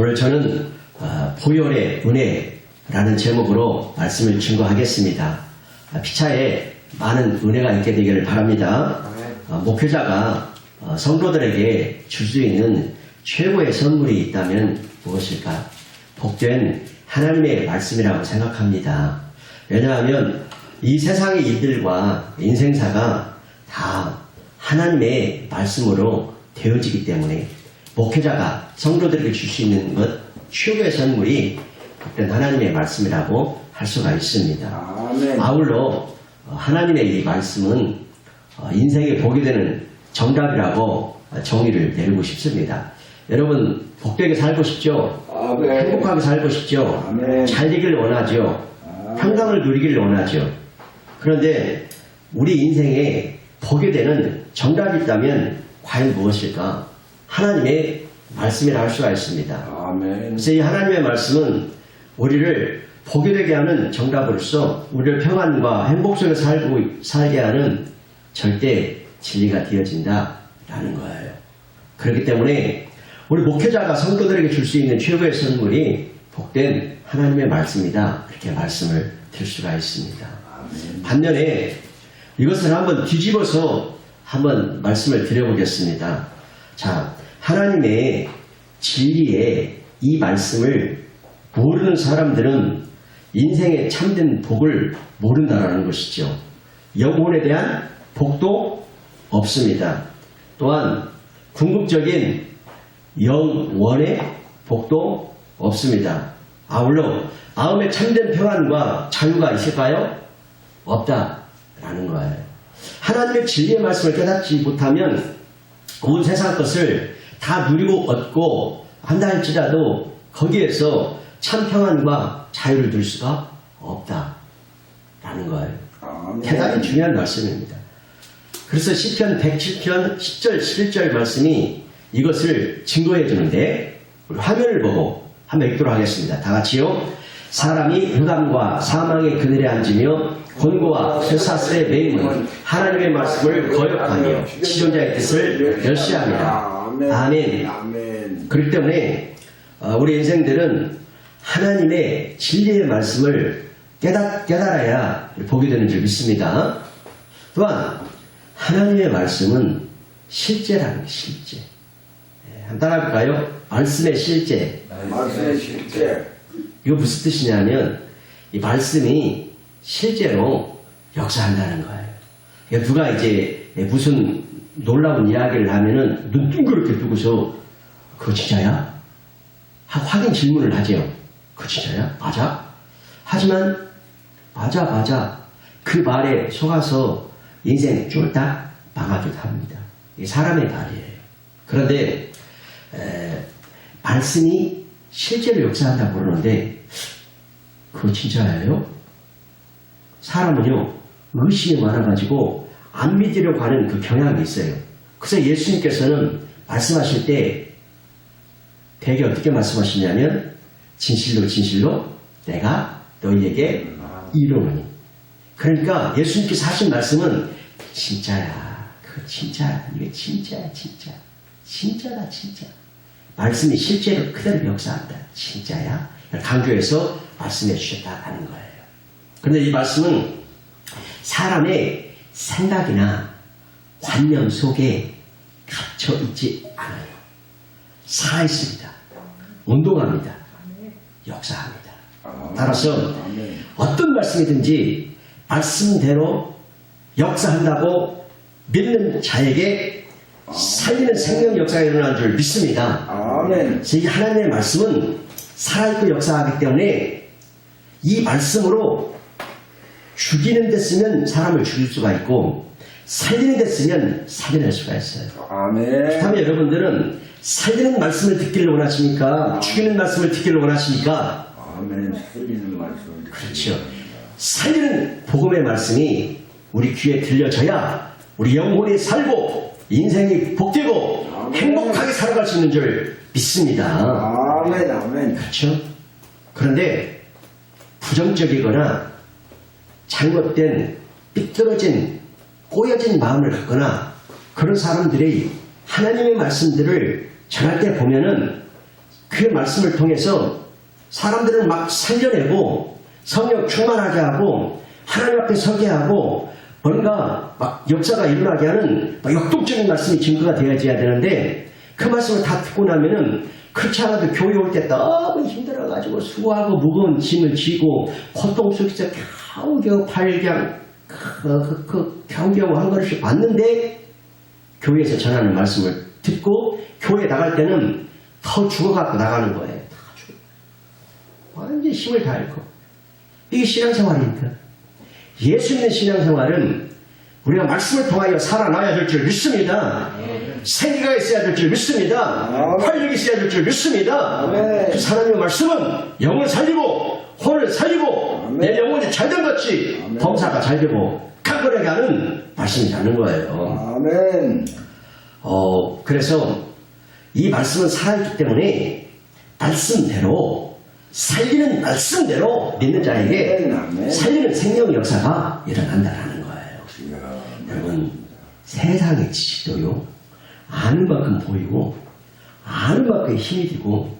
오늘 저는 보혈의 은혜라는 제목으로 말씀을 증거하겠습니다. 피차에 많은 은혜가 있게 되기를 바랍니다. 목회자가 성도들에게 줄 수 있는 최고의 선물이 있다면 무엇일까? 복된 하나님의 말씀이라고 생각합니다. 왜냐하면 이 세상의 일들과 인생사가 다 하나님의 말씀으로 되어지기 때문에 목회자가 성도들에게 줄 수 있는 것 최고의 선물이 복된 하나님의 말씀이라고 할 수가 있습니다. 아멘. 아울러 하나님의 이 말씀은 인생에 복이 되는 정답이라고 정의를 내리고 싶습니다. 여러분 복되게 살고 싶죠? 아멘. 행복하게 살고 싶죠? 아멘. 잘 되기를 원하죠? 평강을 누리기를 원하죠? 그런데 우리 인생에 복이 되는 정답이 있다면 과연 무엇일까? 하나님의 말씀이라 할 수가 있습니다. 아멘. 그래서 이 하나님의 말씀은 우리를 복이 되게 하는 정답으로서 우리를 평안과 행복 속에 살게 하는 절대 진리가 되어진다라는 거예요. 그렇기 때문에 우리 목회자가 성도들에게 줄 수 있는 최고의 선물이 복된 하나님의 말씀이다. 그렇게 말씀을 드릴 수가 있습니다. 반면에 이것을 한번 뒤집어서 한번 말씀을 드려보겠습니다. 자, 하나님의 진리의 이 말씀을 모르는 사람들은 인생의 참된 복을 모른다는 것이죠. 영혼에 대한 복도 없습니다. 또한 궁극적인 영원의 복도 없습니다. 아울러 마음의 참된 평안과 자유가 있을까요? 없다라는 거예요. 하나님의 진리의 말씀을 깨닫지 못하면 온 세상 것을 다 누리고 얻고 한다 할지라도 거기에서 참 평안과 자유를 누릴 수가 없다라는 거예요. 대단히 중요한 말씀입니다. 그래서 시편 107편 10절 11절 말씀이 이것을 증거해 주는데 우리 화면을 보고 한번 읽도록 하겠습니다. 다 같이요. 사람이 흑암과 사망의 그늘에 앉으며 곤고와 쇠사슬에 매임은 하나님의 말씀을 거역하며 지존자의 뜻을 멸시합니다. 아멘. 그렇기 때문에 우리 인생들은 하나님의 진리의 말씀을 깨달아야 복이 되는 줄 믿습니다. 또한 하나님의 말씀은 실제라는 게 실제. 한번 따라해볼까요? 말씀의 실제. 말씀의 실제. 이거 무슨 뜻이냐면 이 말씀이 실제로 역사한다는 거예요. 그러니까 누가 이제 무슨 놀라운 이야기를 하면은 눈 둥그렇게 뜨고서 그거 진짜야? 확인 질문을 하죠. 그거 진짜야? 맞아? 하지만 맞아 그 말에 속아서 인생 쫄딱 망하기도 합니다. 이게 사람의 말이에요. 그런데 말씀이 실제로 역사한다고 그러는데 그거 진짜예요? 사람은요 의심이 많아가지고 안 믿으려고 하는 그 경향이 있어요. 그래서 예수님께서는 말씀하실 때 되게 어떻게 말씀하시냐면 진실로 진실로 내가 너희에게 이르노니. 그러니까 예수님께서 하신 말씀은 진짜야. 그거 진짜야. 이게 진짜야 진짜. 진짜다 진짜. 말씀이 실제로 그대로 역사한다. 진짜야. 강조해서 말씀해 주셨다는 거예요. 그런데 이 말씀은 사람의 생각이나 관념 속에 갇혀 있지 않아요. 살아있습니다. 운동합니다. 역사합니다. 따라서 어떤 말씀이든지 말씀대로 역사한다고 믿는 자에게 살리는 생명 역사가 일어나는 줄 믿습니다. 아멘. 이 하나님의 말씀은 살아있고 역사하기 때문에 이 말씀으로 죽이는 데 쓰면 사람을 죽일 수가 있고 살리는 데 쓰면 살려낼 수가 있어요. 아멘. 그렇다면 여러분들은 살리는 말씀을 듣기를 원하십니까? 죽이는 말씀을 듣기를 원하십니까? 아멘. 살리는 말씀. 그렇죠. 살리는 복음의 말씀이 우리 귀에 들려져야 우리 영혼이 살고 인생이 복되고 행복하게 살아갈 수 있는 줄 믿습니다. 아멘. 그렇죠? 그런데 부정적이거나 잘못된 삐뚤어진 꼬여진 마음을 갖거나 그런 사람들이 하나님의 말씀들을 전할 때 보면은 그 그 말씀을 통해서 사람들을 막 살려내고 성령 충만하게 하고 하나님 앞에 서게 하고 뭔가 막 역사가 일어나게 하는 막 역동적인 말씀이 증거가 되어져야 되는데 그 말씀을 다 듣고 나면은 그렇지 않아도 교회 올 때 너무 힘들어가지고 수고하고 무거운 짐을 지고 고통 속에서 겨우겨우 발경 겨우겨우 한 걸음씩 왔는데 교회에서 전하는 말씀을 듣고 교회 나갈 때는 더 죽어갖고 나가는 거예요. 다 죽어. 완전히 힘을 다 잃고. 이게 신앙생활이니까. 예수 믿는 신앙생활은 우리가 말씀을 통하여 살아나야 될 줄 믿습니다. 생기가 있어야 될 줄 믿습니다. 활력이 있어야 될 줄 믿습니다. 그 하나님의 말씀은 영을 살리고 혼을 살리고 내 영혼이 잘된 것이 범사가 잘되고 강건하게 하는 말씀이 되는 거예요. 아멘. 그래서 이 말씀은 살아있기 때문에 말씀대로 살리는 말씀대로 믿는 자에게 살리는 생명 역사가 일어난다라는 거예요. 여러분 세상의 지식도요 아는 만큼 보이고 아는 만큼 힘이 되고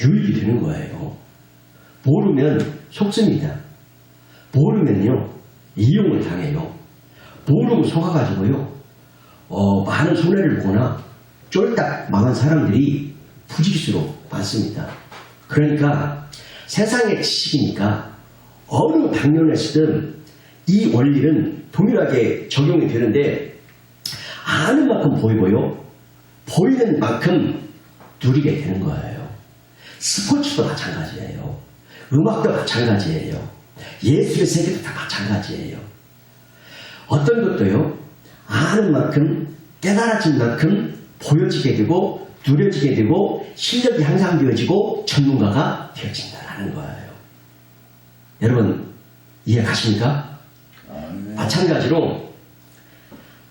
유익이 되는 거예요. 모르면 속습니다. 모르면요 이용을 당해요. 모르고 속아가지고요 많은 손해를 보거나 쫄딱 망한 사람들이 부지기수로 많습니다. 그러니까 세상의 지식이니까 어느 방면에서든 이 원리는 동일하게 적용이 되는데 아는 만큼 보이고요 보이는 만큼 누리게 되는 거예요. 스포츠도 마찬가지예요. 음악도 마찬가지예요. 예술의 세계도 다 마찬가지예요. 어떤 것도요 아는 만큼 깨달아진 만큼 보여지게 되고 누려지게 되고 실력이 향상되어지고 전문가가 되어진다는 거예요. 여러분 이해 가십니까? 마찬가지로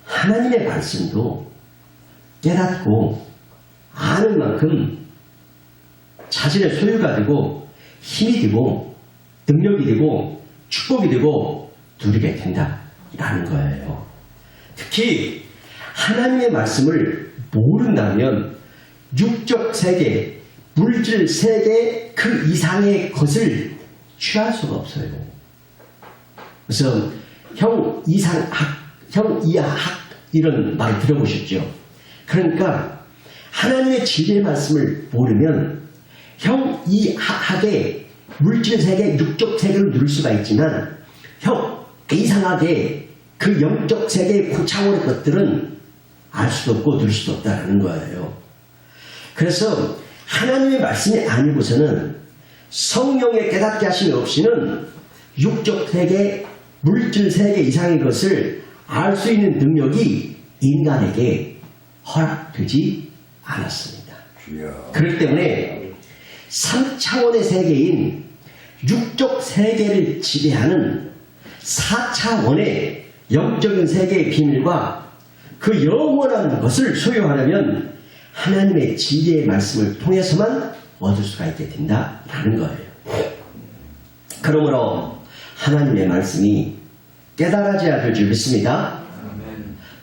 하나님의 말씀도 깨닫고 아는 만큼 자신의 소유가 되고 힘이 되고 능력이 되고 축복이 되고 누리게 된다라는 거예요. 특히 하나님의 말씀을 모른다면 육적 세계, 물질 세계 그 이상의 것을 취할 수가 없어요. 그래서 형 이상학, 형 이하학 이런 말 들어보셨죠? 그러니까 하나님의 진리의 말씀을 모르면 형 이하학의 물질 세계, 육적 세계를 누릴 수가 있지만 형 이상하게 그 영적 세계의 그 차원의 것들은 알 수도 없고 누릴 수도 없다는 거예요. 그래서 하나님의 말씀이 아니고서는 성령의 깨닫게 하심이 없이는 육적 세계, 물질 세계 이상의 것을 알 수 있는 능력이 인간에게 허락되지 않았습니다. 그렇기 때문에 3차원의 세계인 육적 세계를 지배하는 4차원의 영적인 세계의 비밀과 그 영원한 것을 소유하려면 하나님의 진리의 말씀을 통해서만 얻을 수가 있게 된다라는 거예요. 그러므로 하나님의 말씀이 깨달아져야 될 줄 믿습니다.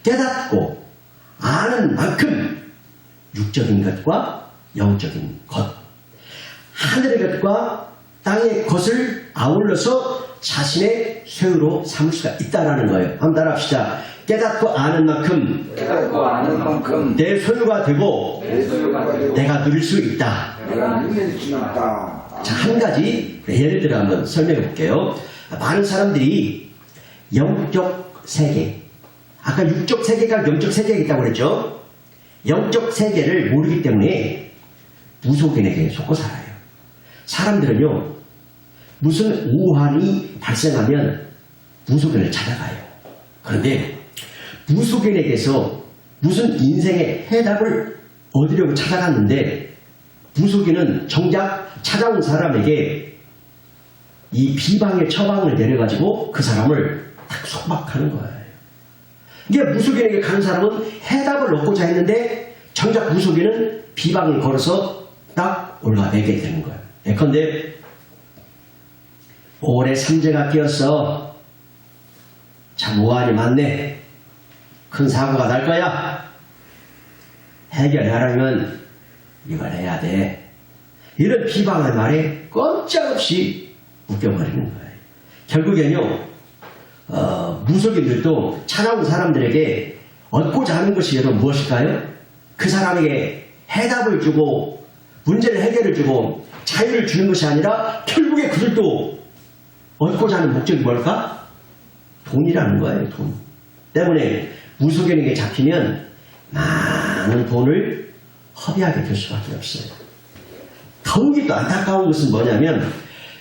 깨닫고 아는 만큼 육적인 것과 영적인 것, 하늘의 것과 땅의 것을 아울러서 자신의 소유로 삼을 수가 있다라는 거예요. 한번 따라합시다. 깨닫고 아는 만큼 내 소유가 되고 내가 누릴 수 있다. 자, 한 가지 예를 들어 한번 설명해 볼게요. 많은 사람들이 영적 세계, 아까 육적 세계가 영적 세계가 있다고 그랬죠. 영적 세계를 모르기 때문에 무속인에게 속고 살아요. 사람들은요 무슨 오한이 발생하면 무속인을 찾아가요. 그런데 무속인에게서 무슨 인생의 해답을 얻으려고 찾아갔는데 무속인은 정작 찾아온 사람에게 이 비방의 처방을 내려가지고 그 사람을 딱 속박하는 거예요. 이게 무속인에게 가는 사람은 해답을 얻고자 했는데 정작 무속인은 비방을 걸어서 딱 올라매게 되는 거예요. 예컨대 올해 삼재가 끼었어. 참 오한이 많네. 큰 사고가 날 거야. 해결하려면 이걸 해야 돼. 이런 비방의 말에 꼼짝없이 웃겨버리는 거예요. 결국엔요, 무속인들도 찾아온 사람들에게 얻고자 하는 것이 여러분 무엇일까요? 그 사람에게 해답을 주고 문제를 해결해 주고 자유를 주는 것이 아니라 결국에 그들도 얻고자 하는 목적이 뭘까? 돈이라는 거예요. 돈 때문에 무속인에게 잡히면 많은 돈을 허비하게 될 수밖에 없어요. 더욱이 또 안타까운 것은 뭐냐면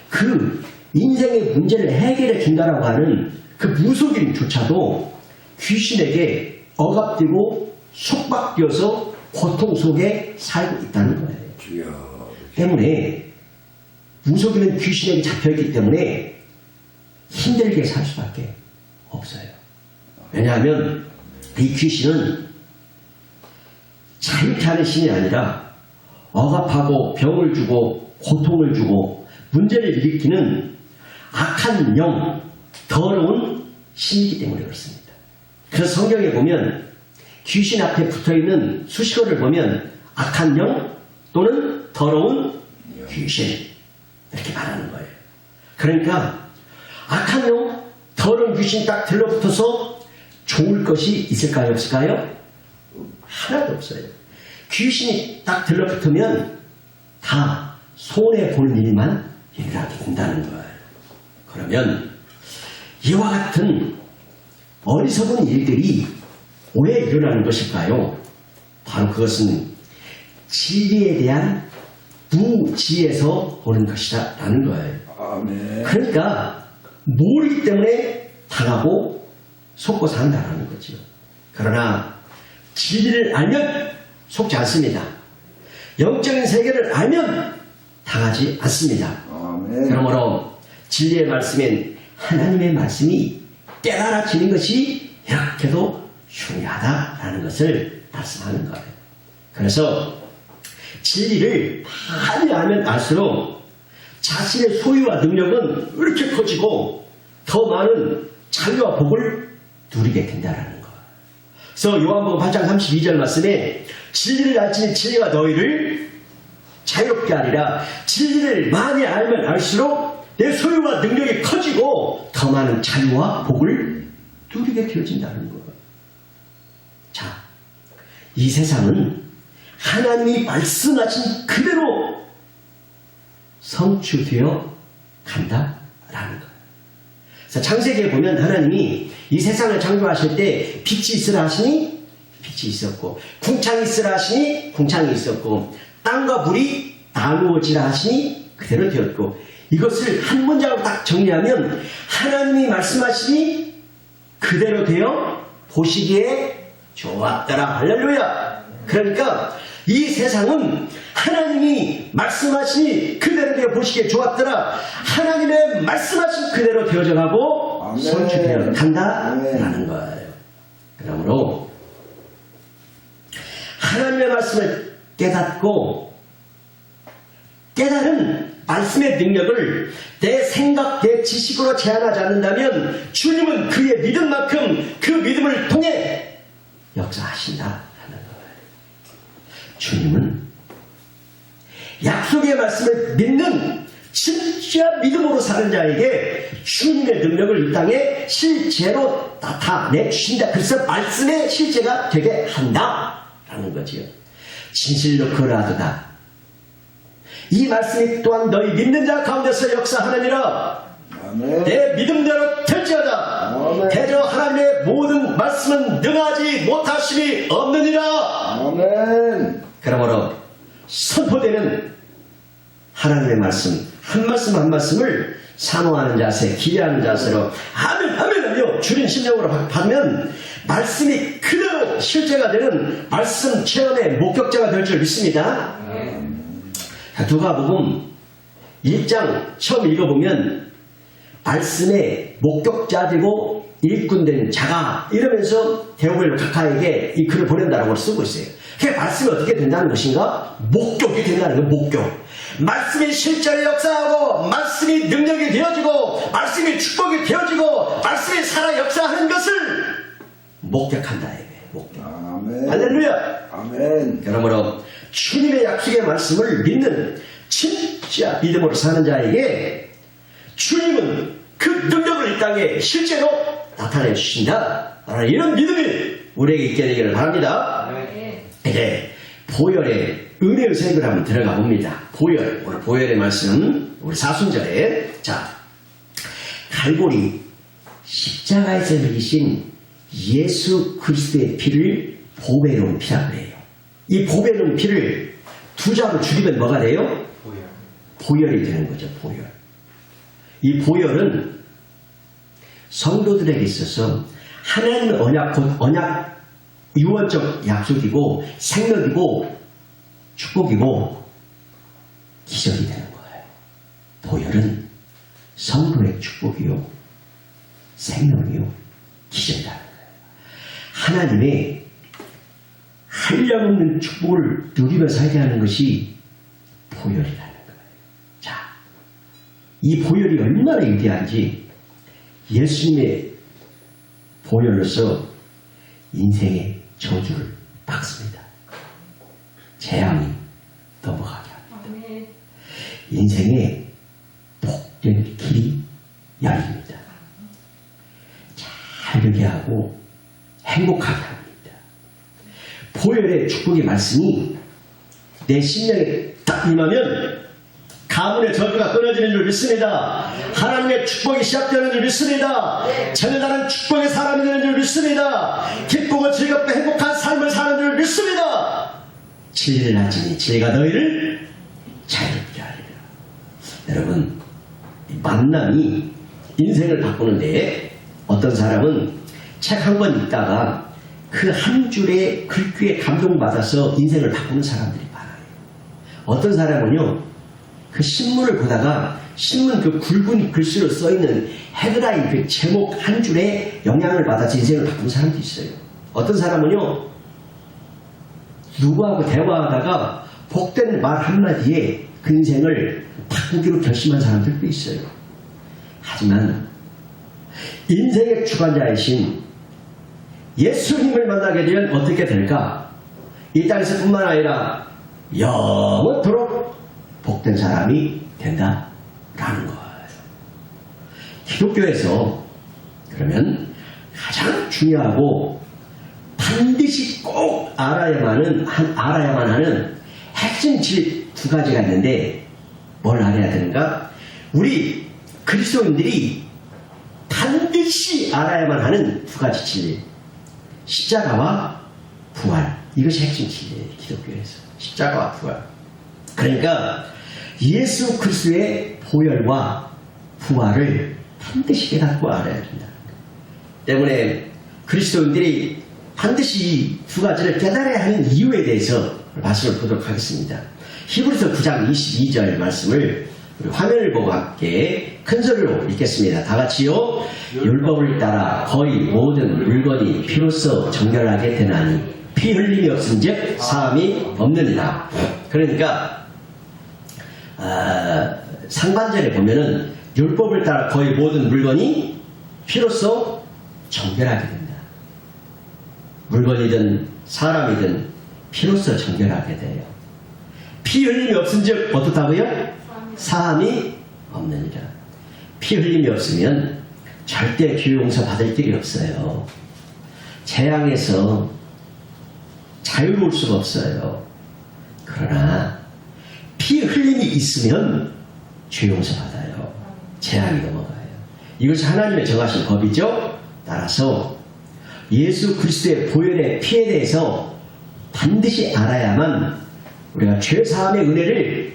그 인생의 문제를 해결해 준다라고 하는 그 무속인조차도 귀신에게 억압되고 속박되어서 고통 속에 살고 있다는 거예요. 주여. 때문에 무속인은 귀신에게 잡혀있기 때문에 힘들게 살 수밖에 없어요. 왜냐하면 이 귀신은 자유케 하는 신이 아니라 억압하고 병을 주고 고통을 주고 문제를 일으키는 악한 영, 더러운 신이기 때문에 그렇습니다. 그래서 성경에 보면 귀신 앞에 붙어있는 수식어를 보면 악한 영 또는 더러운 귀신 이렇게 말하는 거예요. 그러니까 악한 영, 더러운 귀신 딱 들러붙어서 좋을 것이 있을까요? 없을까요? 하나도 없어요. 귀신이 딱 들러붙으면 다 손해볼 일만 일어나게 된다는 거예요. 그러면 이와 같은 어리석은 일들이 왜 일어나는 것일까요? 바로 그것은 진리에 대한 무지에서 오는 것이다 라는 거예요. 아멘. 그러니까 모르기 때문에 당하고 속고 산다라는 거죠. 그러나 진리를 알면 속지 않습니다. 영적인 세계를 알면 당하지 않습니다. 아멘. 그러므로 진리의 말씀인 하나님의 말씀이 깨달아지는 것이 이렇게도 중요하다라는 것을 말씀하는 거예요. 그래서 진리를 많이 알면 알수록 자신의 소유와 능력은 이렇게 커지고 더 많은 자유와 복을 누리게 된다는 거예요. 그래서 요한복음 8장 32절 말씀에 진리를 알지니 진리가 너희를 자유롭게 하리라. 진리를 많이 알면 알수록 내 소유와 능력이 커지고 더 많은 자유와 복을 누리게 되어진다는 거예요. 자, 이 세상은 하나님이 말씀하신 그대로 성취되어 간다라는 거예요. 그래서 창세기에 보면 하나님이 이 세상을 창조하실 때 빛이 있으라 하시니 빛이 있었고 궁창이 있으라 하시니 궁창이 있었고 땅과 물이 나누어지라 하시니 그대로 되었고 이것을 한 문장으로 딱 정리하면 하나님이 말씀하시니 그대로 되어 보시기에 좋았더라. 할렐루야. 그러니까 이 세상은 하나님이 말씀하시니 그대로 되어 보시기에 좋았더라. 하나님의 말씀하신 그대로 되어져가고 성취되어 간다라는 거예요. 그러므로 하나님의 말씀을 깨닫고 깨달은 말씀의 능력을 내 생각, 내 지식으로 제한하지 않는다면 주님은 그의 믿음만큼 그 믿음을 통해 역사하신다라는 거예요. 주님은 약속의 말씀을 믿는 진짜 믿음으로 사는 자에게 주님의 능력을 이 땅에 실제로 나타내 주신다. 그래서 말씀의 실제가 되게 한다라는 거지요. 진실로 그러하도다. 이 말씀이 또한 너희 믿는 자 가운데서 역사하느니라. 아멘. 내 믿음대로 될지어다. 아멘. 대저 하나님의 모든 말씀은 능하지 못하심이 없느니라. 아멘. 그러므로 선포되는 하나님의 말씀 한 말씀 한 말씀을 사모하는 자세, 기대하는 자세로 아멘 아멘 하며 주님 심령으로 받으면 말씀이 그대로 실제가 되는 말씀 체험의 목격자가 될 줄 믿습니다. 누가복음 1장 처음 읽어보면 말씀의 목격자되고 일꾼된 자가 이러면서 데오벨 각하에게 이 글을 보낸다라고 쓰고 있어요. 그 말씀이 어떻게 된다는 것인가? 목격이 된다는 거예요. 목격. 말씀이 실제로 역사하고 말씀이 능력이 되어지고 말씀이 축복이 되어지고 말씀이 살아 역사하는 것을 목격한다. 목격. 아멘. 할렐루야. 아멘. 그러므로 주님의 약속의 말씀을 믿는 진짜 믿음으로 사는 자에게 주님은 그 능력을 이 땅에 실제로 나타내 주신다. 이런 믿음이 우리에게 있게 되기를 바랍니다. 이제 보혈의 은혜의 색을 한번 들어가 봅니다. 보혈, 오늘 보혈의 말씀 우리 사순절에 자 갈보리 십자가에서 흘리신 예수 그리스도의 피를 보배로운 피라고 해요. 이 보배로운 피를 두 자로 줄이면 뭐가 돼요? 보혈이 되는 거죠. 보혈. 이 보혈은 성도들에게 있어서 하나님의 언약 유언적 약속이고 생명이고 축복이고 기적이 되는 거예요. 보혈은 성도의 축복이요 생명이요 기적이라는 거예요. 하나님의 한량없는 축복을 누리며 살게 하는 것이 보혈이라는 거예요. 자, 이 보혈이 얼마나 위대한지 예수님의 보혈로서 인생의 저주를 닦습니다. 재앙이 넘어가게 합니다. 인생의 복된 길이 열립니다. 잘 되게 하고 행복하게 합니다. 보혈의 축복의 말씀이 내 심령에 딱 임하면 가문의 저주가 끊어지는 줄 믿습니다. 하나님의 축복이 시작되는 줄 믿습니다. 전해다는 축복의 사람이 되는 줄 믿습니다. 기쁘고 즐겁고 행복한 삶을 사는 줄 믿습니다. 진리를 하지니 진리가 너희를 자유롭게 하리라. 여러분, 만남이 인생을 바꾸는데 어떤 사람은 책 한 권 읽다가 그 한 줄의 글귀에 감동받아서 인생을 바꾸는 사람들이 많아요. 어떤 사람은요, 그 신문을 보다가 신문 그 굵은 글씨로 써있는 헤드라인 그 제목 한 줄에 영향을 받아서 인생을 바꾸는 사람도 있어요. 어떤 사람은요, 누구하고 대화하다가 복된 말 한마디에 그 인생을 바꾸기로 결심한 사람들도 있어요. 하지만 인생의 주관자이신 예수님을 만나게 되면 어떻게 될까? 이 땅에서 뿐만 아니라 영원토록 복된 사람이 된다라는 거예요. 기독교에서 그러면 가장 중요하고 반드시 꼭 알아야만 하는 핵심 질 두 가지가 있는데 뭘 알아야 되는가? 우리 그리스도인들이 반드시 알아야만 하는 두 가지 진리. 십자가와 부활. 이것이 핵심 진리예요. 기독교에서. 십자가와 부활. 그러니까 예수 그리스도의 보혈과 부활을 반드시 깨닫고 알아야 된다. 때문에 그리스도인들이 반드시 이 두 가지를 깨달아야 하는 이유에 대해서 말씀을 보도록 하겠습니다. 히브리서 9장 22절 말씀을 우리 화면을 보고 함께 큰 소리로 읽겠습니다. 다 같이요. 율법을 따라 거의 모든 물건이 피로써 정결하게 되나니 피 흘림이 없은즉 사함이 없느니라. 그러니까 상반절에 보면은 율법을 따라 거의 모든 물건이 피로써 정결하게 된다. 물건이든 사람이든 피로써 정결하게 돼요. 피 흘림이 없은즉 어떻다고요? 사함이 없느니라. 피 흘림이 없으면 절대 죄 용서 받을 길이 없어요. 재앙에서 자유로울 수가 없어요. 그러나 피 흘림이 있으면 죄 용서 받아요. 재앙이 넘어가요. 이것이 하나님의 정하신 법이죠. 따라서 예수 그리스도의 보혈의 피에 대해서 반드시 알아야만 우리가 죄사함의 은혜를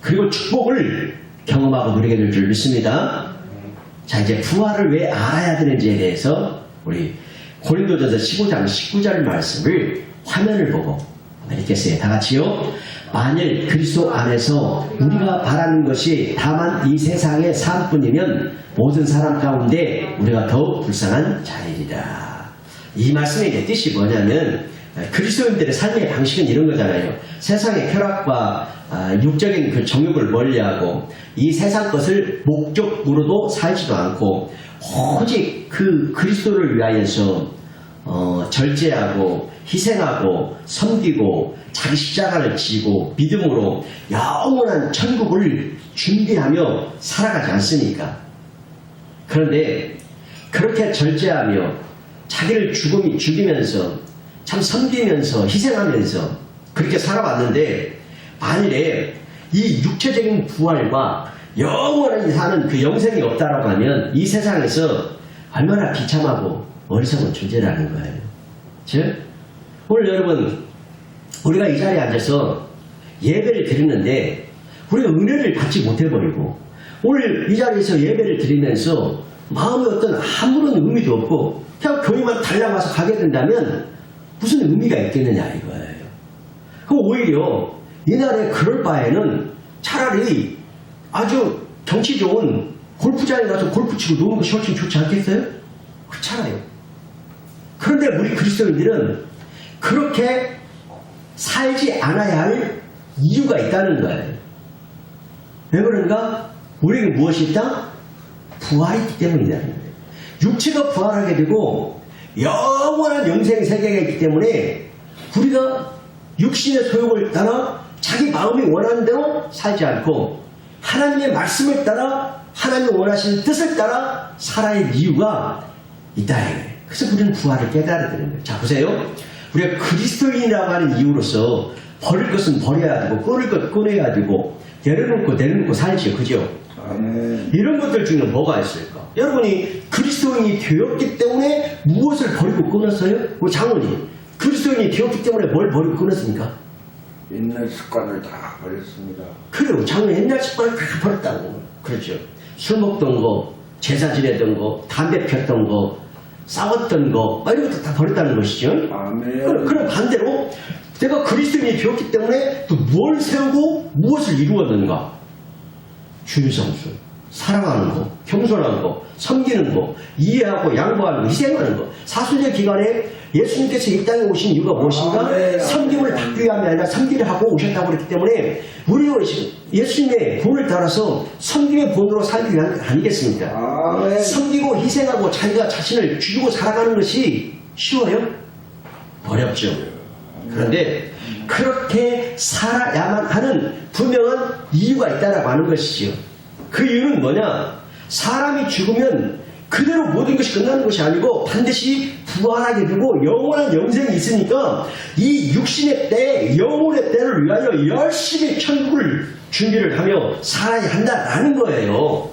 그리고 축복을 경험하고 누리게 될 줄 믿습니다. 자, 이제 부활을 왜 알아야 되는지에 대해서 우리 고린도전서 15장 19절 말씀을 화면을 보고 읽겠어요. 다 같이요. 만일 그리스도 안에서 우리가 바라는 것이 다만 이 세상의 삶뿐이면 모든 사람 가운데 우리가 더욱 불쌍한 자이리라. 이 말씀의 이제 뜻이 뭐냐면 그리스도인들의 삶의 방식은 이런 거잖아요. 세상의 쾌락과 육적인 그 정욕을 멀리하고 이 세상 것을 목적으로도 살지도 않고 오직 그 그리스도를 위하여서 절제하고 희생하고 섬기고 자기 십자가를 지고 믿음으로 영원한 천국을 준비하며 살아가지 않습니까? 그런데 그렇게 절제하며 자기를 죽이면서 참 섬기면서 희생하면서 그렇게 살아왔는데 만일에 이 육체적인 부활과 영원히 사는 그 영생이 없다라고 하면 이 세상에서 얼마나 비참하고 어리석은 존재라는 거예요. 즉 오늘 여러분 우리가 이 자리에 앉아서 예배를 드리는데 우리가 은혜를 받지 못해버리고 오늘 이 자리에서 예배를 드리면서 마음에 어떤 아무런 의미도 없고 그냥 교회만 달려가서 가게 된다면 무슨 의미가 있겠느냐 이거예요. 그럼 오히려 이날에 그럴 바에는 차라리 아주 경치 좋은 골프장에 가서 골프 치고 노는 것이 훨씬 좋지 않겠어요? 그렇잖아요. 그런데 우리 그리스도인들은 그렇게 살지 않아야 할 이유가 있다는 거예요. 왜 그런가? 우리에게 무엇이 있다? 부활이 있기 때문이라는 거예요. 육체가 부활하게 되고 영원한 영생 세계가 있기 때문에 우리가 육신의 소욕을 따라 자기 마음이 원하는 대로 살지 않고 하나님의 말씀을 따라 하나님이 원하시는 뜻을 따라 살아야 할 이유가 있다. 그래서 우리는 부활을 깨달아야 되는 거예요. 자 보세요. 우리가 그리스도인이라고 하는 이유로서 버릴 것은 버려야 되고 끊을 것 끊어야 되고 내려놓고 살지요. 그죠? 아멘. 이런 것들 중에 뭐가 있을까? 여러분이 그리스도인이 되었기 때문에 무엇을 버리고 끊었어요? 우리 장로님 그리스도인이 되었기 때문에 뭘 버리고 끊었습니까? 옛날 습관을 다 버렸습니다. 그래요. 장로님 옛날 습관을 다 버렸다고. 그렇죠. 술 먹던 거, 제사 지내던 거, 담배 폈던 거, 싸웠던 거 이런 것도 다 버렸다는 것이죠. 아멘. 그럼 반대로 내가 그리스도인이 되었기 때문에 또 뭘 세우고 무엇을 이루었는가? 준성수, 사랑하는 거, 겸손한 거, 섬기는 거, 이해하고 양보하는 거, 희생하는 거. 사순절 기간에 예수님께서 이 땅에 오신 이유가 무엇인가? 아멘. 섬김을 받기 위함이 아니라 섬기를 하고 오셨다고 그랬기 때문에 우리가 예수님의 본을 따라서 섬김의 본으로 살기 위한 게 아니겠습니까? 아멘. 섬기고 희생하고 자기가 자신을 죽이고 살아가는 것이 쉬워요? 어렵죠. 그런데 그렇게 살아야만 하는 분명한 이유가 있다라고 하는 것이지요. 그 이유는 뭐냐? 사람이 죽으면 그대로 모든 것이 끝나는 것이 아니고 반드시 부활하게 되고 영원한 영생이 있으니까 이 육신의 때, 영혼의 때를 위하여 열심히 천국을 준비를 하며 살아야 한다라는 거예요.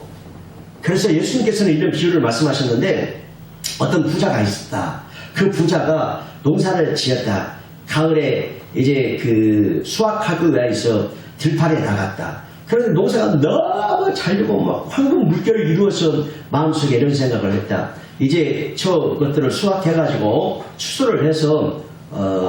그래서 예수님께서는 이런 비유를 말씀하셨는데 어떤 부자가 있었다. 그 부자가 농사를 지었다. 가을에 이제 그 수확하기 위해서 들판에 나갔다. 그런데 농사가 너무 잘 되고 막 황금 물결을 이루어서 마음속에 이런 생각을 했다. 이제 저것들을 수확해가지고 추수를 해서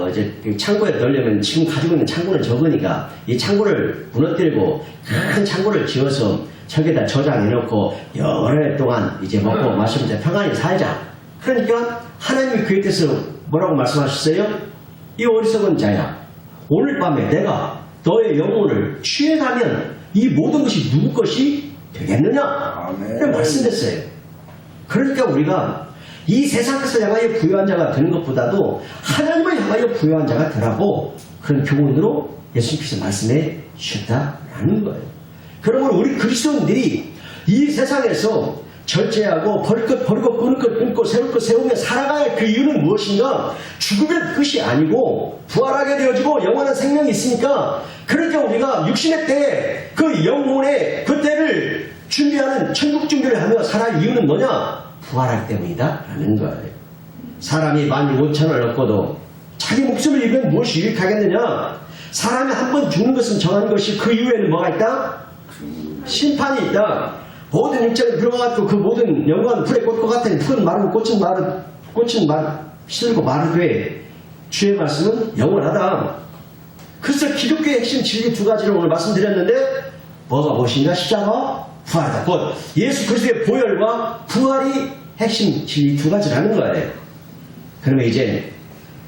이제 창고에 넣으려면 지금 가지고 있는 창고는 적으니까 이 창고를 무너뜨리고 큰 창고를 지어서 저기다 저장해놓고 여러 해 동안 이제 먹고 마시면서 평안히 살자. 그러니까 하나님이 그에 대해서 뭐라고 말씀하셨어요? 이 어리석은 자야, 오늘 밤에 내가 너의 영혼을 취해가면 이 모든 것이 누구 것이 되겠느냐? 아멘. 이렇게 말씀했어요. 그러니까 우리가 이 세상에서 향하여 부유한 자가 되는 것보다도 하나님을 향하여 부유한 자가 되라고 그런 교훈으로 예수님께서 말씀해 주셨다라는 거예요. 그러면 우리 그리스도인들이 이 세상에서 절제하고 버릴 것 버리고 끊을 것 끊고 세울 것 세우며 살아가야 할 그 이유는 무엇인가? 죽으면 끝이 아니고 부활하게 되어지고 영원한 생명이 있으니까 그러니까 우리가 육신의 때에 그 영혼의 그 때를 준비하는 천국 준비를 하며 살아갈 이유는 뭐냐? 부활하기 때문이다 라는 거예요. 사람이 15,000을 얻고도 자기 목숨을 잃으면 무엇이 유익하겠느냐? 사람이 한 번 죽는 것은 정한 것이 그 이후에는 뭐가 있다? 심판이 있다. 모든 육체를 들어가지고 그 모든 영광은 불에 꽂고 같은 흙은 마르고 꽃은 시들고 마르되 주의 말씀은 영원하다. 그래서 기독교의 핵심 진리 두 가지를 오늘 말씀드렸는데 뭐가 무엇인가? 십자가, 부활이다. 곧 예수 그리스도의 보혈과 부활이 핵심 진리 두 가지라는 거예요. 그러면 이제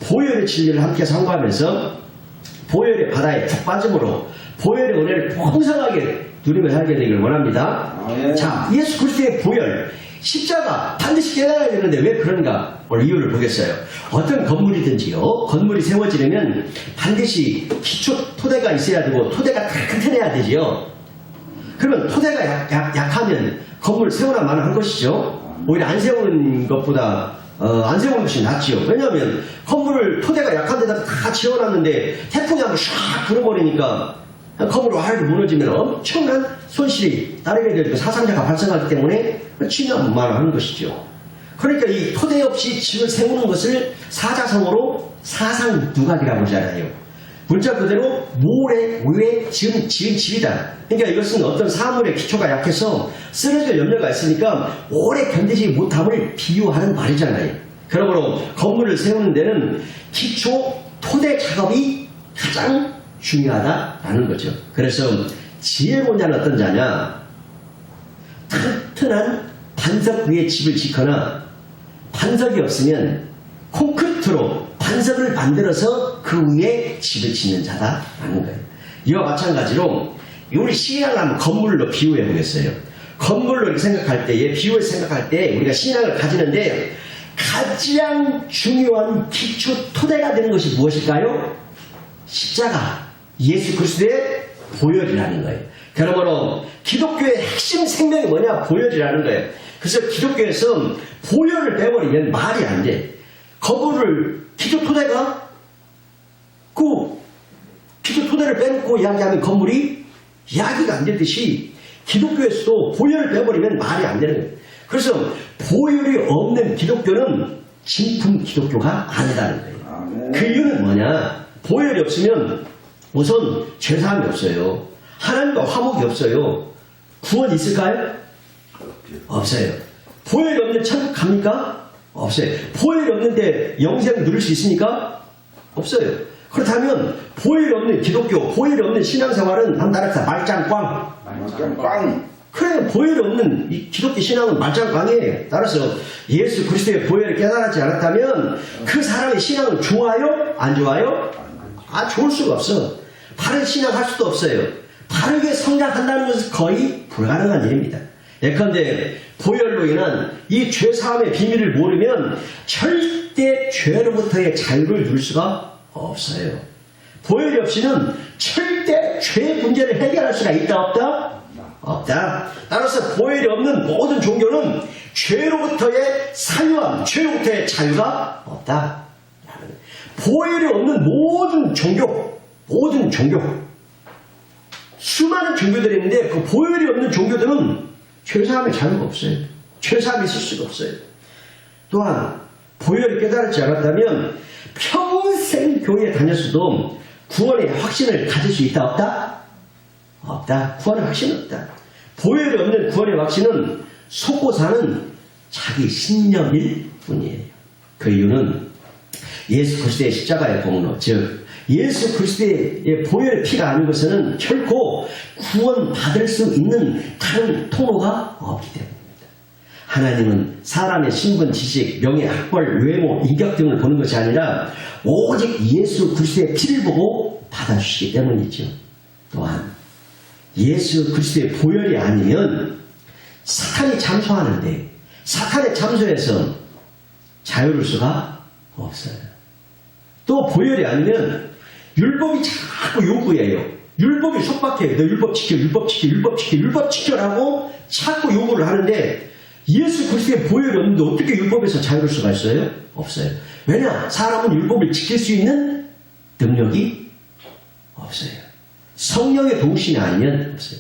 보혈의 진리를 함께 상고하면서 보혈의 바다에 푹 빠짐으로 보혈의 은혜를 풍성하게 누리며 살게 되기를 원합니다. 아멘. 자, 예수 그리스도의 보혈, 십자가 반드시 깨달아야 되는데 왜 그런가? 오늘 이유를 보겠어요. 어떤 건물이든지요, 건물이 세워지려면 반드시 기초 토대가 있어야 되고 토대가 튼튼해야 되지요. 그러면 토대가 약하면 건물 세우나 마나 한 것이죠. 오히려 안 세우는 것보다 안 세우는 것이 낫지요. 왜냐하면 건물을 토대가 약한 데다가 다 지어놨는데 태풍이 한번 샥 불어버리니까 건물이 와르르 무너지면 엄청난 손실이 따르게 되고 사상자가 발생하기 때문에 치면 말하는 것이죠. 그러니까 이 토대 없이 집을 세우는 것을 사자성어로 사상누각이라고 하잖아요. 문자 그대로 모래 위에 지은 집이다. 그러니까 이것은 어떤 사물의 기초가 약해서 쓰러질 염려가 있으니까 오래 견디지 못함을 비유하는 말이잖아요. 그러므로 건물을 세우는 데는 기초 토대 작업이 가장 중요하다라는 거죠. 그래서 지혜로운 자는 어떤 자냐? 튼튼한 반석 위에 집을 짓거나 반석이 없으면 콘크리트로 반석을 만들어서 그 위에 집을 짓는 자다라는 거예요. 이와 마찬가지로 우리 신앙을 한번 건물로 비유해 보겠어요. 건물로 이렇게 생각할 때, 비유해서 생각할 때 우리가 신앙을 가지는데 가장 중요한 기초 토대가 되는 것이 무엇일까요? 십자가, 예수 그리스도의 보혈이라는 거예요. 그러므로 기독교의 핵심 생명이 뭐냐? 보혈이라는 거예요. 그래서 기독교에서 보혈을 빼버리면 말이 안 돼. 건물을 기초 토대가 기초 토대를 빼놓고 이야기하면 건물이 이야기가 안 되듯이 기독교에서도 보혈을 빼버리면 말이 안 되는 거예요. 그래서 보혈이 없는 기독교는 진품 기독교가 아니라는 거예요. 그 이유는 뭐냐? 보혈이 없으면 우선 죄사함이 없어요. 하나님과 화목이 없어요. 구원 있을까요? 없어요. 보혈이 없는 천국 갑니까? 없어요. 보혈이 없는데 영생 누릴 수 있습니까? 없어요. 그렇다면 보혈이 없는 기독교, 보혈이 없는 신앙생활은 한 나라에서 말짱꽝. 그래, 보혈이 없는 이 기독교 신앙은 말짱꽝이에요. 따라서 예수 그리스도의 보혈을 깨달지 않았다면 그 사람의 신앙은 좋아요? 안 좋아요? 좋을 수가 없어. 바른 신앙할 수도 없어요. 바르게 성장한다는 것은 거의 불가능한 일입니다. 예컨대 보혈로 인한 이 죄사함의 비밀을 모르면 절대 죄로부터의 자유를 누릴 수가 없어요. 보혈이 없이는 절대 죄 문제를 해결할 수가 있다 없다? 없다. 따라서 보혈이 없는 모든 종교는 죄로부터의 사유함, 죄로부터의 자유가 없다. 보혈이 없는 모든 종교, 수많은 종교들이 있는데 그 보혈이 없는 종교들은 죄사함의 자유가 없어요. 죄사함이 있을 수가 없어요. 또한 보혈을 깨달지 않았다면 평생 교회에 다녔어도 구원의 확신을 가질 수 있다 없다? 없다. 구원의 확신은 없다. 보혈이 없는 구원의 확신은 속고 사는 자기 신념일 뿐이에요. 그 이유는 예수 그리스도의 십자가의 공로, 즉 예수 그리스도의 보혈의 피가 아닌 것은 결코 구원받을 수 있는 다른 통로가 없기 때문입니다. 하나님은 사람의 신분, 지식, 명예, 학벌, 외모, 인격 등을 보는 것이 아니라 오직 예수 그리스도의 피를 보고 받아주시기 때문이죠. 또한 예수 그리스도의 보혈이 아니면 사탄이 잠수하는데 사탄의 잠수에서 자유로울 수가 없어요. 또 보혈이 아니면 율법이 자꾸 요구해요. 율법이 속박해요. 너 율법 지켜, 율법 지켜, 율법 지켜, 율법 지켜라고 자꾸 요구를 하는데 예수 그리스도의 보혈이 없는데 어떻게 율법에서 자유로울 수가 있어요? 없어요. 왜냐? 사람은 율법을 지킬 수 있는 능력이 없어요. 성령의 도우심이 아니면 없어요.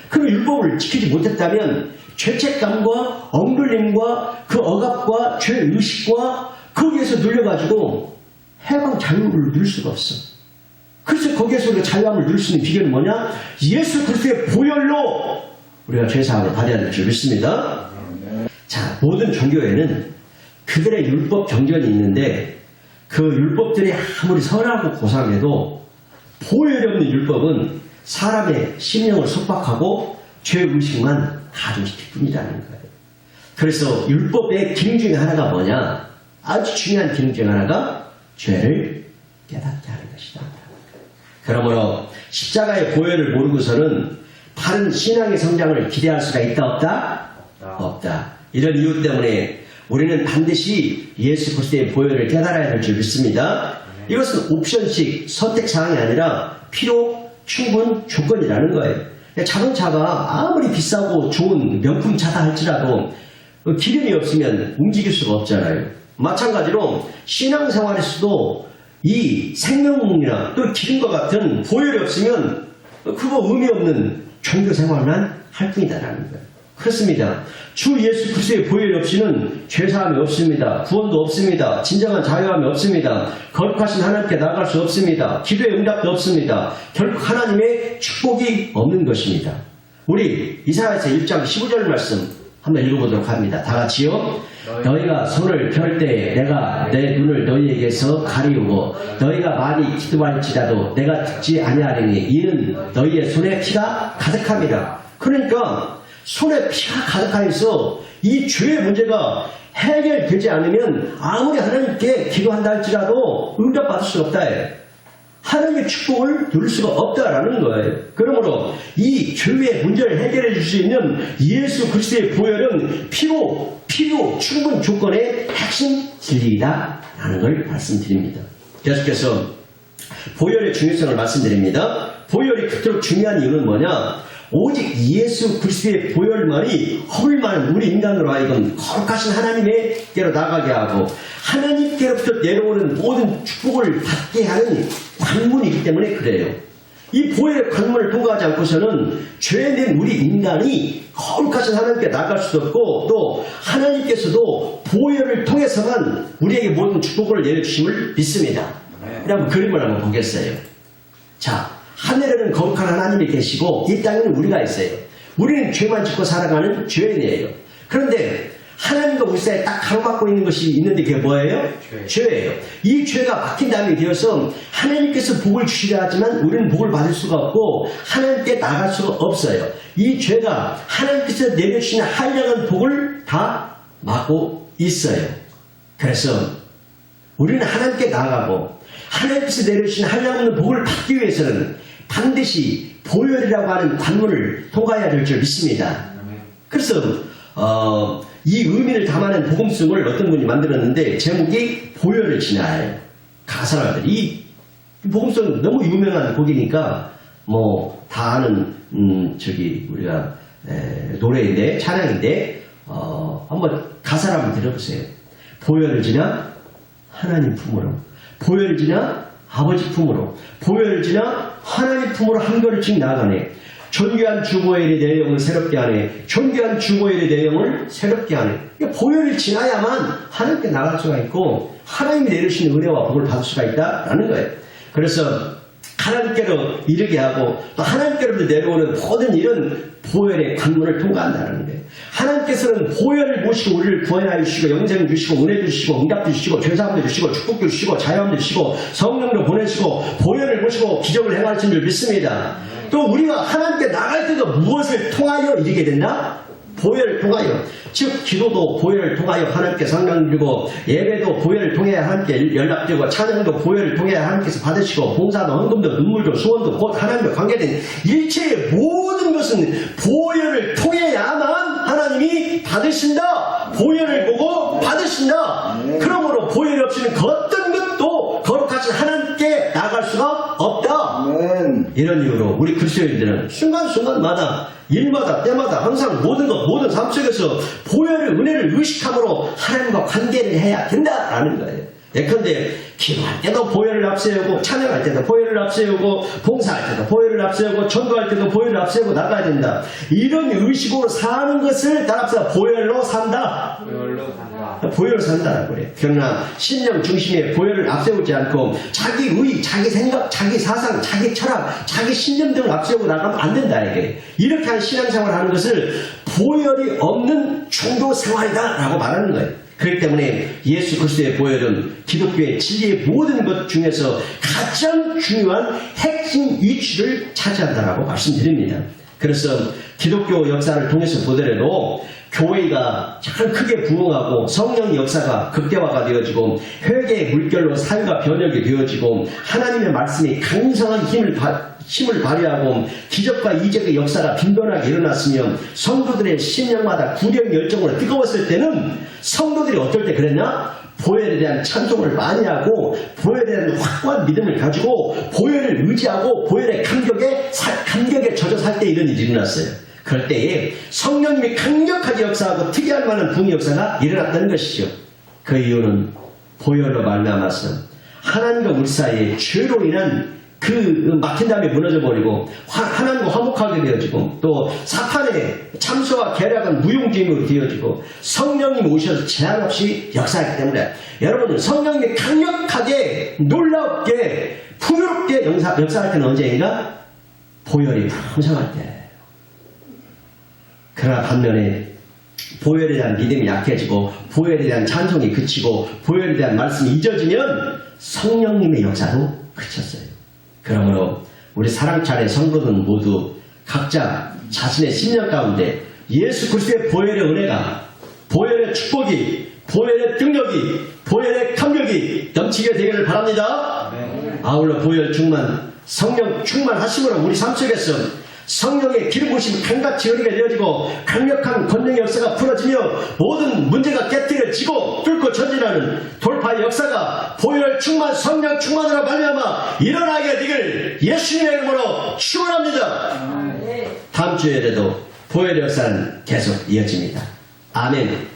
그럼 율법을 지키지 못했다면 죄책감과 억눌림과 그 억압과 죄의식과 거기에서 눌려가지고 해방 자유를 누릴 수가 없어. 그래서 거기에서 우리가 자유함을 누릴 수 있는 비결은 뭐냐? 예수 그리스도의 보혈로 우리가 죄사함을 받아야 될 줄 믿습니다. 자, 모든 종교에는 그들의 율법 경전이 있는데 그 율법들이 아무리 선하고 고상해도 보혈이 없는 율법은 사람의 심령을 속박하고 죄의식만 가중시킬 뿐이라는 거예요. 그래서 율법의 기능 중에 하나가 뭐냐? 아주 중요한 기능 중에 하나가 죄를 깨닫게 하는 것이다. 그러므로 십자가의 보혈을 모르고서는 바른 신앙의 성장을 기대할 수가 있다 없다? 없다. 이런 이유 때문에 우리는 반드시 예수 그리스도의 보혈을 깨달아야 할 줄 믿습니다. 이것은 옵션식 선택사항이 아니라 필요, 충분, 조건이라는 거예요. 자동차가 아무리 비싸고 좋은 명품 차다 할지라도 기름이 없으면 움직일 수가 없잖아요. 마찬가지로 신앙생활에서도 이 생명이나 또 기름과 같은 보혈이 없으면 그거 의미 없는 종교생활만 할 뿐이다라는 거예요. 그렇습니다. 주 예수 그리스도의 보혈이 없이는 죄사함이 없습니다. 구원도 없습니다. 진정한 자유함이 없습니다. 거룩하신 하나님께 나아갈 수 없습니다. 기도의 응답도 없습니다. 결국 하나님의 축복이 없는 것입니다. 우리 이사야서 1장 15절 말씀 한번 읽어보도록 합니다. 다 같이요. 너희가 손을 펼 때 내가 내 눈을 너희에게서 가리우고 너희가 많이 기도할지라도 내가 듣지 아니하리니 이는 너희의 손에 피가 가득함이라. 그러니까 손에 피가 가득하여서 이 죄의 문제가 해결되지 않으면 아무리 하나님께 기도한다 할지라도 응답받을 수가 없다. 하나님의 축복을 누릴 수가 없다라는 거예요. 그러므로 이 죄의 문제를 해결해 줄 수 있는 예수 그리스도의 보혈은 필요, 충분 조건의 핵심 진리이다라는 걸 말씀드립니다. 계속해서 보혈의 중요성을 말씀드립니다. 보혈이 그토록 중요한 이유는 뭐냐? 오직 예수 그리스도의 보혈만이 허물 많은 우리 인간으로 하여금 거룩하신 하나님께로 나가게 하고 하나님께로부터 내려오는 모든 축복을 받게 하는 관문이기 때문에 그래요. 이 보혈의 관문을 통과하지 않고서는 죄된 우리 인간이 거룩하신 하나님께 나갈 수도 없고 또 하나님께서도 보혈을 통해서만 우리에게 모든 축복을 내려주심을 믿습니다. 그럼 그림을 한번 보겠어요. 자, 하늘에는 거룩한 하나님이 계시고 이 땅에는 우리가 있어요. 우리는 죄만 짓고 살아가는 죄인이에요. 그런데 하나님과 우리 사이에 딱 가로막고 있는 것이 있는데 그게 뭐예요? 죄예요. 이 죄가 막힌 다음에 되어서 하나님께서 복을 주시려 하지만 우리는 복을 받을 수가 없고 하나님께 나갈 수가 없어요. 이 죄가 하나님께서 내려주시는 한량한 복을 다 막고 있어요. 그래서 우리는 하나님께 나가고 하나님께서 내려주시는 한량없는 복을 받기 위해서는 반드시 보혈이라고 하는 관문을 통과해야 될 줄 믿습니다. 그래서 이 의미를 담아낸 복음송을 어떤 분이 만들었는데 제목이 보혈을 지나요. 가사를 이 복음송 너무 유명한 곡이니까 뭐 다 아는 우리가 노래인데 찬양인데 한번 가사를 한번 들어보세요. 보혈을 지나 하나님 품으로, 보혈을 지나 아버지 품으로, 보혈을 지나 하나님 품으로 한 걸음씩 나아가네. 존귀한 주보혈이 내 영을 새롭게 하네. 존귀한 주보혈이 내 영을 새롭게 하네. 보혈을 지나야만 하나님께 나갈 수가 있고 하나님이 내리시는 은혜와 복을 받을 수가 있다라는 거예요. 그래서 하나님께로 이르게 하고 또 하나님께로부터 내려오는 모든 일은 보혈의 관문을 통과한다는 거예요. 하나님께서는 보혈을 모시고 우리를 구원하여 주시고 영생을 주시고 은혜 주시고 응답 주시고 죄사함도 주시고 축복도 주시고 자유함도 주시고 성령도 보내시고 보혈을 모시고 기적을 행하신 줄 믿습니다. 또 우리가 하나님께 나갈 때도 무엇을 통하여 이르게 된다? 보혈을 통하여. 즉 기도도 보혈을 통하여 하나님께 상당 드리고 예배도 보혈을 통해야 하나님께 연락드리고 찬양도 보혈을 통해야 하나님께서 받으시고 봉사도 헌금도 눈물도 수원도 곧 하나님과 관계된 일체의 모든 것은 보혈을 통해야만 하나님이 받으신다. 보혈을 보고 받으신다. 그러므로 보혈이 없이는 어떤 것도 거룩하신 하나님께 나갈 수가 없다. 이런 이유로 우리 그리스도인들은 순간순간마다 일마다 때마다 항상 모든 것 모든 삶 속에서 보혈의 은혜를 의식함으로 하나님과 관계를 해야 된다라는 거예요. 예컨대 기도할 때도 보혈을 앞세우고 찬양할 때도 보혈을 앞세우고 봉사할 때도 보혈을 앞세우고 전도할 때도 보혈을 앞세우고 나가야 된다. 이런 의식으로 사는 것을 따라서 보혈로 산다. 보혈로 산다라고 그래요. 그러나 신령 중심의 보혈을 앞세우지 않고 자기 의, 자기 생각, 자기 사상, 자기 철학, 자기 신념 등을 앞세우고 나가면 안 된다 이게. 이렇게 한 신앙생활을 하는 것을 보혈이 없는 종교생활이다라고 말하는 거예요. 그렇기 때문에 예수 그리스도의 보혈은 기독교의 진리의 모든 것 중에서 가장 중요한 핵심 위치를 차지한다라고 말씀드립니다. 그래서 기독교 역사를 통해서 보더라도 교회가 참 크게 부흥하고 성령 역사가 극대화가 되어지고 회개의 물결로 삶과 변혁이 되어지고 하나님의 말씀이 강성한 힘을 발휘하고 기적과 이적의 역사가 빈번하게 일어났으며 성도들의 심령마다 구령 열정으로 뜨거웠을 때는 성도들이 어떨 때 그랬냐? 보혈에 대한 찬송을 많이 하고 보혈에 대한 확고한 믿음을 가지고 보혈을 의지하고 보혈의 감격에 젖어 살 때 이런 일이 일어났어요. 그럴 때에 성령님이 강력하게 역사하고 특이할 만한 부흥 역사가 일어났다는 것이죠. 그 이유는 보혈로 말미암아서 하나님과 우리 사이에 죄로 인한 그 막힌 다음에 무너져버리고 하나님과 화목하게 되어지고 또 사탄의 참소와 계략은 무용지물로 되어지고 성령님 오셔서 제한 없이 역사하기 때문에 여러분 성령님이 강력하게 놀랍게 풍요롭게 역사할 때는 언제인가? 보혈이 풍성할 때. 그러나 반면에 보혈에 대한 믿음이 약해지고 보혈에 대한 찬송이 그치고 보혈에 대한 말씀이 잊어지면 성령님의 역사도 그쳤어요. 그러므로 우리 사랑찬의 성도들은 모두 각자 자신의 심령 가운데 예수 그리스도의 보혈의 은혜가 보혈의 축복이 보혈의 능력이 보혈의 감격이 넘치게 되기를 바랍니다. 아울러 보혈 충만 성령 충만하심으로 우리 삶 속에서 성령의 기름 부으심이 강같이 흐르게 되어지고 강력한 권능의 역사가 풀어지며 모든 문제가 깨뜨려지고 뚫고 전진하는 돌파의 역사가 보혈 충만 성령 충만으로 말미암아 일어나게 되길 예수님의 이름으로 축원합니다. 다음 주에도 보혈의 역사는 계속 이어집니다. 아멘.